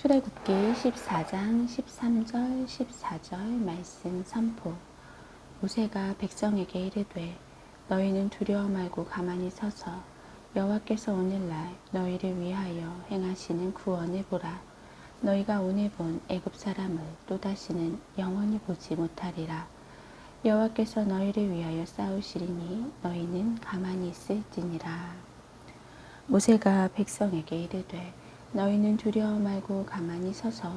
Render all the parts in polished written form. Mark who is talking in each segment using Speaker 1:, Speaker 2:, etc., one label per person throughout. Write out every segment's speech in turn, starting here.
Speaker 1: 출애굽기 14장 13절 14절 말씀 선포. 모세가 백성에게 이르되 너희는 두려워 말고 가만히 서서 여호와께서 오늘날 너희를 위하여 행하시는 구원을 보라. 너희가 오늘 본 애굽 사람을 또다시는 영원히 보지 못하리라. 여호와께서 너희를 위하여 싸우시리니 너희는 가만히 있을지니라. 모세가 백성에게 이르되 너희는 두려워 말고 가만히 서서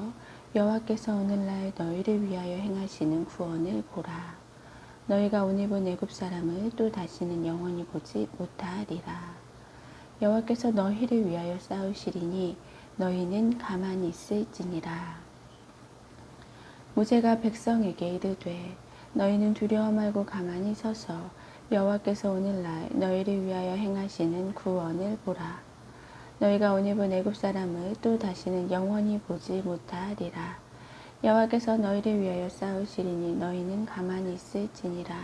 Speaker 1: 여호와께서 오늘날 너희를 위하여 행하시는 구원을 보라. 너희가 오늘 본 애굽 사람을 또 다시는 영원히 보지 못하리라. 여호와께서 너희를 위하여 싸우시리니 너희는 가만히 있을지니라. 모세가 백성에게 이르되 너희는 두려워 말고 가만히 서서 여호와께서 오늘날 너희를 위하여 행하시는 구원을 보라. 너희가 오늘 본 애굽 사람을 또 다시는 영원히 보지 못하리라. 여호와께서 너희를 위하여 싸우시리니 너희는 가만히 있을지니라.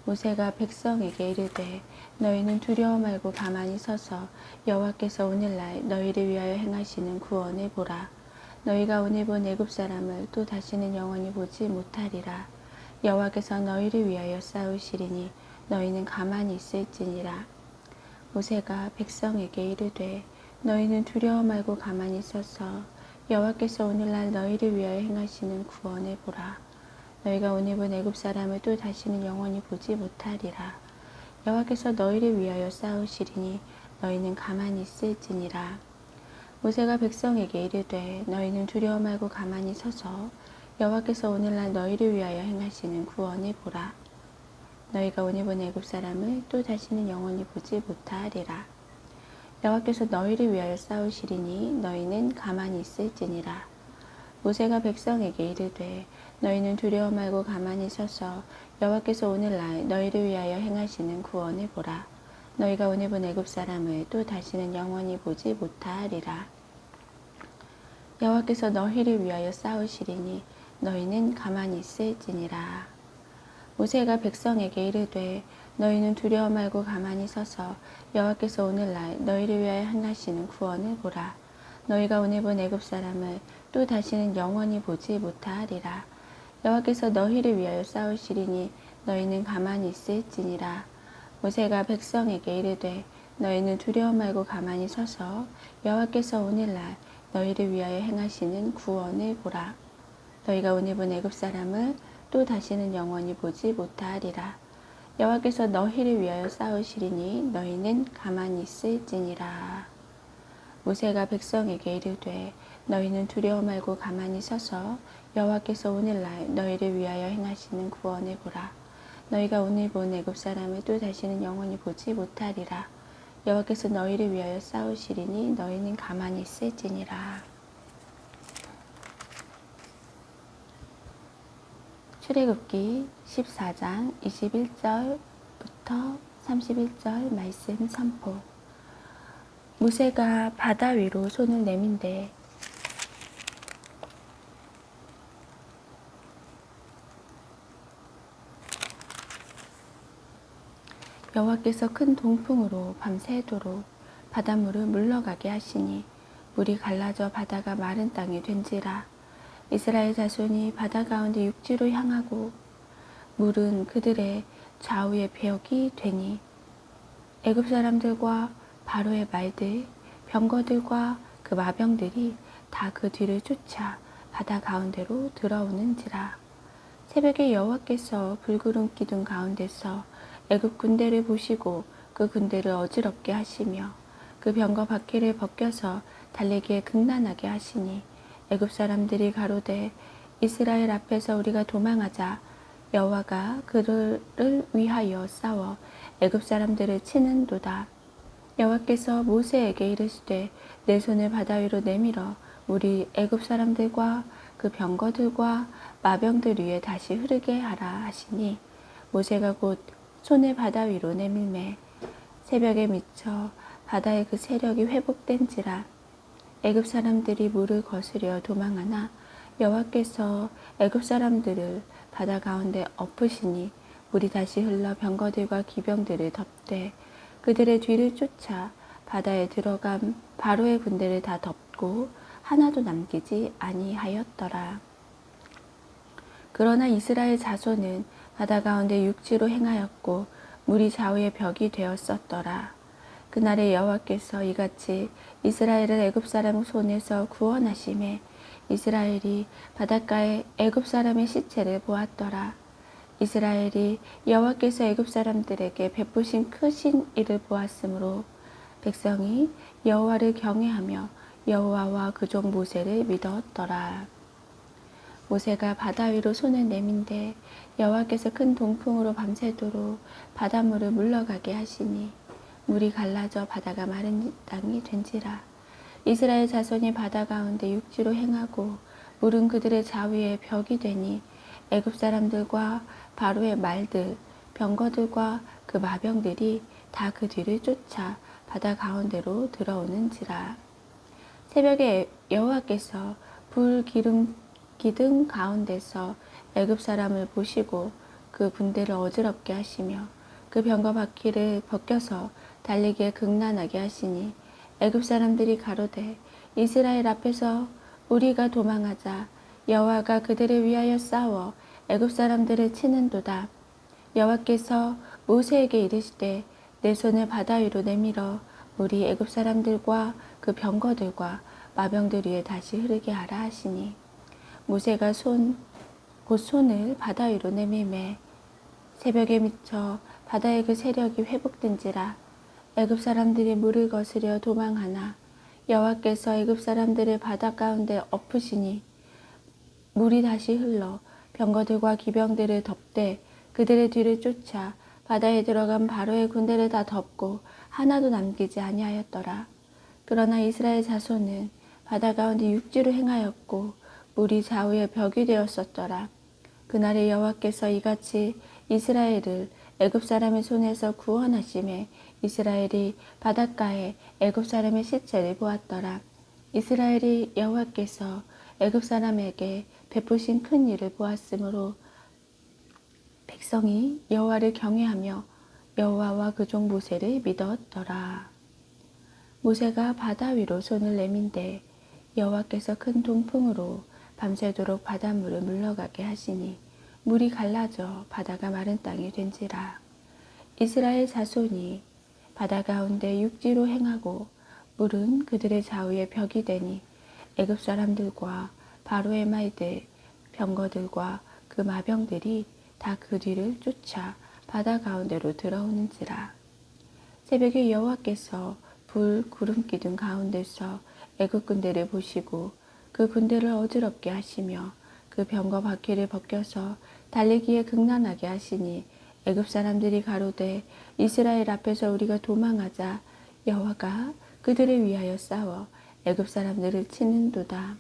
Speaker 1: 모세가 백성에게 이르되 너희는 두려워 말고 가만히 서서 여호와께서 오늘날 너희를 위하여 행하시는 구원을 보라. 너희가 오늘 본 애굽 사람을 또 다시는 영원히 보지 못하리라. 여호와께서 너희를 위하여 싸우시리니 너희는 가만히 있을지니라. 모세가 백성에게 이르되 너희는 두려워 말고 가만히 서서 여호와께서 오늘날 너희를 위하여 행하시는 구원을 보라. 너희가 오늘 본 애굽 사람을 또 다시는 영원히 보지 못하리라. 여호와께서 너희를 위하여 싸우시리니 너희는 가만히 있을지니라. 모세가 백성에게 이르되 너희는 두려워 말고 가만히 서서 여호와께서 오늘날 너희를 위하여 행하시는 구원을 보라. 너희가 오늘 본 애굽 사람을 또 다시는 영원히 보지 못하리라. 여호와께서 너희를 위하여 싸우시리니 너희는 가만히 있을지니라. 모세가 백성에게 이르되 너희는 두려워 말고 가만히 서서 여호와께서 오늘날 너희를 위하여 행하시는 구원을 보라. 너희가 오늘 본 애굽 사람을 또 다시는 영원히 보지 못하리라. 여호와께서 너희를 위하여 싸우시리니 너희는 가만히 있을지니라. 모세가 백성에게 이르되 너희는 두려워 말고 가만히 서서 여호와께서 오늘날 너희를 위하여 행하시는 구원을 보라. 너희가 오늘 본 애굽 사람을 또 다시는 영원히 보지 못하리라. 여호와께서 너희를 위하여 싸우시리니 너희는 가만히 있을지니라. 모세가 백성에게 이르되 너희는 두려워 말고 가만히 서서 여호와께서 오늘날 너희를 위하여 행하시는 구원을 보라. 너희가 오늘 본 애굽 사람을 또 다시는 영원히 보지 못하리라. 여호와께서 너희를 위하여 싸우시리니 너희는 가만히 있을지니라. 모세가 백성에게 이르되 너희는 두려워 말고 가만히 서서 여호와께서 오늘날 너희를 위하여 행하시는 구원을 보라. 너희가 오늘 본 애굽 사람을 또 다시는 영원히 보지 못하리라. 여호와께서 너희를 위하여 싸우시리니 너희는 가만히 있을지니라. 출애굽기 14장 21절부터 31절 말씀 선포. 모세가 바다 위로 손을 내민대 여호와께서 큰 동풍으로 밤새도록 바닷물을 물러가게 하시니 물이 갈라져 바다가 마른 땅이 된지라. 이스라엘 자손이 바다 가운데 육지로 향하고 물은 그들의 좌우의 벽이 되니 애굽 사람들과 바로의 말들, 병거들과 그 마병들이 다 그 뒤를 쫓아 바다 가운데로 들어오는지라. 새벽에 여호와께서 불구름 기둥 가운데서 애굽 군대를 보시고 그 군대를 어지럽게 하시며 그 병거 바퀴를 벗겨서 달리기에 극난하게 하시니 애굽 사람들이 가로되 이스라엘 앞에서 우리가 도망하자. 여호와가 그들을 위하여 싸워 애굽 사람들을 치는도다. 여호와께서 모세에게 이르시되 내 손을 바다 위로 내밀어 물이 애굽 사람들과 그 병거들과 마병들 위에 다시 흐르게 하라 하시니 모세가 곧 손을 바다 위로 내밀매 새벽에 미쳐 바다의 그 세력이 회복된지라. 애굽 사람들이 물을 거스려 도망하나 여호와께서 애굽 사람들을 바다 가운데 엎으시니 물이 다시 흘러 병거들과 기병들을 덮되 그들의 뒤를 쫓아 바다에 들어간 바로의 군대를 다 덮고 하나도 남기지 아니하였더라. 그러나 이스라엘 자손은 바다 가운데 육지로 행하였고 물이 좌우의 벽이 되었었더라. 그날에 여호와께서 이같이 이스라엘을 애굽 사람 손에서 구원하심에 이스라엘이 바닷가에 애굽 사람의 시체를 보았더라. 이스라엘이 여호와께서 애굽 사람들에게 베푸신 크신 일을 보았으므로 백성이 여호와를 경외하며 여호와와 그 종 모세를 믿었더라. 모세가 바다 위로 손을 내민데 여호와께서 큰 동풍으로 밤새도록 바닷물을 물러가게 하시니 물이 갈라져 바다가 마른 땅이 된지라. 이스라엘 자손이 바다 가운데 육지로 행하고 물은 그들의 좌위에 벽이 되니 애굽 사람들과 바로의 말들 병거들과 그 마병들이 다 그 뒤를 쫓아 바다 가운데로 들어오는지라. 새벽에 여호와께서 불 기름 기둥 가운데서 애굽 사람을 보시고 그 군대를 어지럽게 하시며 그 병거 바퀴를 벗겨서 달리기에 극난하게 하시니 애굽 사람들이 가로되 이스라엘 앞에서 우리가 도망하자. 여호와가 그들을 위하여 싸워 애굽 사람들을 치는도다. 여호와께서 모세에게 이르시되 내 손을 바다 위로 내밀어 물이 애굽 사람들과 그 병거들과 마병들 위에 다시 흐르게 하라 하시니 모세가 곧 손을 바다 위로 내밀매 새벽에 미쳐 바다의 그 세력이 회복된지라. 애굽 사람들이 물을 거스려 도망하나 여호와께서 애굽 사람들을 바다 가운데 엎으시니 물이 다시 흘러 병거들과 기병들을 덮되 그들의 뒤를 쫓아 바다에 들어간 바로의 군대를 다 덮고 하나도 남기지 아니하였더라. 그러나 이스라엘 자손은 바다 가운데 육지로 행하였고 물이 좌우에 벽이 되었었더라. 그날에 여호와께서 이같이 이스라엘을 애굽 사람의 손에서 구원하심에 이스라엘이 바닷가에 애굽 사람의 시체를 보았더라. 이스라엘이 여호와께서 애굽 사람에게 베푸신 큰 일을 보았으므로 백성이 여호와를 경외하며 여호와와 그 종 모세를 믿었더라. 모세가 바다 위로 손을 내민데 여호와께서 큰 동풍으로 밤새도록 바닷물을 물러가게 하시니 물이 갈라져 바다가 마른 땅이 된지라. 이스라엘 자손이 바다 가운데 육지로 행하고 물은 그들의 좌우에 벽이 되니 애굽 사람들과 바로의 말들 병거들과 그 마병들이 다 그 뒤를 쫓아 바다 가운데로 들어오는지라. 새벽에 여호와께서 불 구름 기둥 가운데서 애굽 군대를 보시고 그 군대를 어지럽게 하시며 그 병거 바퀴를 벗겨서 달리기에 극난하게 하시니 애굽 사람들이 가로되 이스라엘 앞에서 우리가 도망하자. 여호와가 그들을 위하여 싸워 애굽 사람들을 치는도다.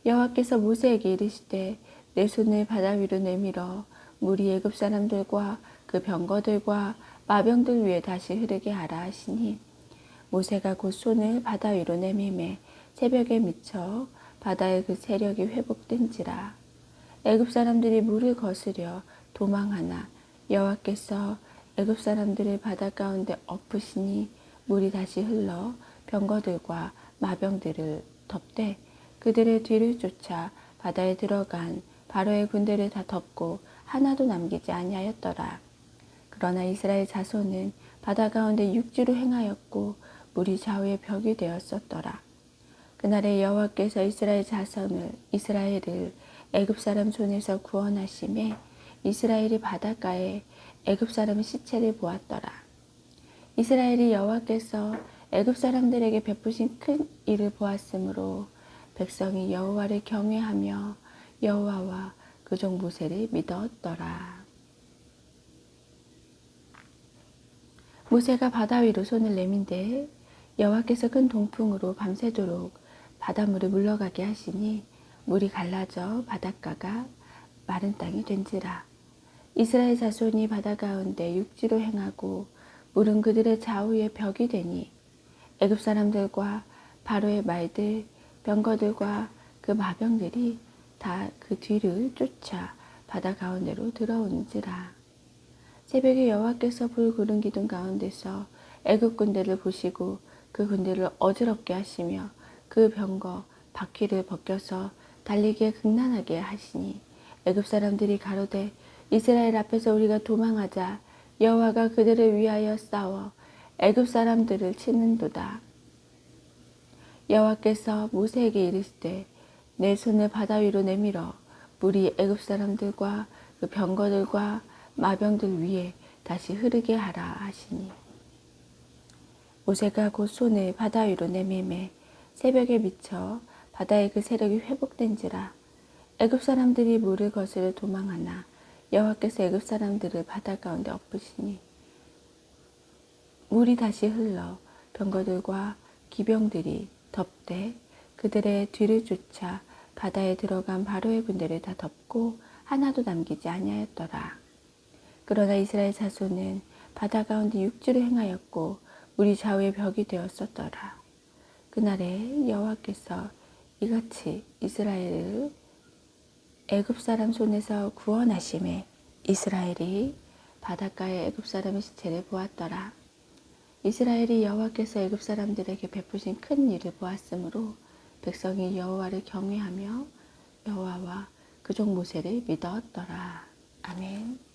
Speaker 1: 여호와께서 모세에게 이르시되 내 손을 바다 위로 내밀어 물이 애굽 사람들과 그 병거들과 마병들 위에 다시 흐르게 하라 하시니 모세가 곧 손을 바다 위로 내밀매 새벽에 미쳐 바다의 그 세력이 회복된지라. 애굽 사람들이 물을 거스려 도망하나 여호와께서 애굽 사람들을 바다 가운데 엎으시니 물이 다시 흘러 병거들과 마병들을 덮되 그들의 뒤를 쫓아 바다에 들어간 바로의 군대를 다 덮고 하나도 남기지 아니하였더라. 그러나 이스라엘 자손은 바다 가운데 육지로 행하였고 물이 좌우의 벽이 되었었더라. 그날에 여호와께서 이스라엘을 애굽 사람 손에서 구원하심에 이스라엘이 바닷가에 애굽 사람의 시체를 보았더라. 이스라엘이 여호와께서 애굽 사람들에게 베푸신 큰 일을 보았으므로 백성이 여호와를 경외하며 여호와와 그 종 모세를 믿었더라. 모세가 바다 위로 손을 내민데 여호와께서 큰 동풍으로 밤새도록 바닷물을 물러가게 하시니 물이 갈라져 바닷가가 마른 땅이 된지라. 이스라엘 자손이 바다 가운데 육지로 행하고 물은 그들의 좌우에 벽이 되니 애굽 사람들과 바로의 말들 병거들과 그 마병들이 다 그 뒤를 쫓아 바다 가운데로 들어오는지라. 새벽에 여호와께서 불 구름 기둥 가운데서 애굽 군대를 보시고 그 군대를 어지럽게 하시며 그 병거 바퀴를 벗겨서 달리기에 극난하게 하시니 애굽 사람들이 가로되 이스라엘 앞에서 우리가 도망하자. 여호와가 그들을 위하여 싸워 애굽 사람들을 치는도다. 여호와께서 모세에게 이르시되 내 손을 바다 위로 내밀어 물이 애굽 사람들과 그 병거들과 마병들 위에 다시 흐르게 하라 하시니 모세가 곧 손을 바다 위로 내밀매 새벽에 미쳐 바다의 그 세력이 회복된지라. 애굽 사람들이 물을 거스려 도망하나 여호와께서 애굽 사람들을 바다 가운데 엎으시니 물이 다시 흘러 병거들과 기병들이 덮되 그들의 뒤를 쫓아 바다에 들어간 바로의 군대를 다 덮고 하나도 남기지 아니하였더라. 그러나 이스라엘 자손은 바다 가운데 육지로 행하였고 물이 좌우의 벽이 되었었더라. 그날에 여호와께서 이같이 이스라엘을 애굽 사람 손에서 구원하심에 이스라엘이 바닷가에 애굽 사람의 시체를 보았더라. 이스라엘이 여호와께서 애굽 사람들에게 베푸신 큰 일을 보았으므로 백성이 여호와를 경외하며 여호와와 그종 모세를 믿었더라. 아멘.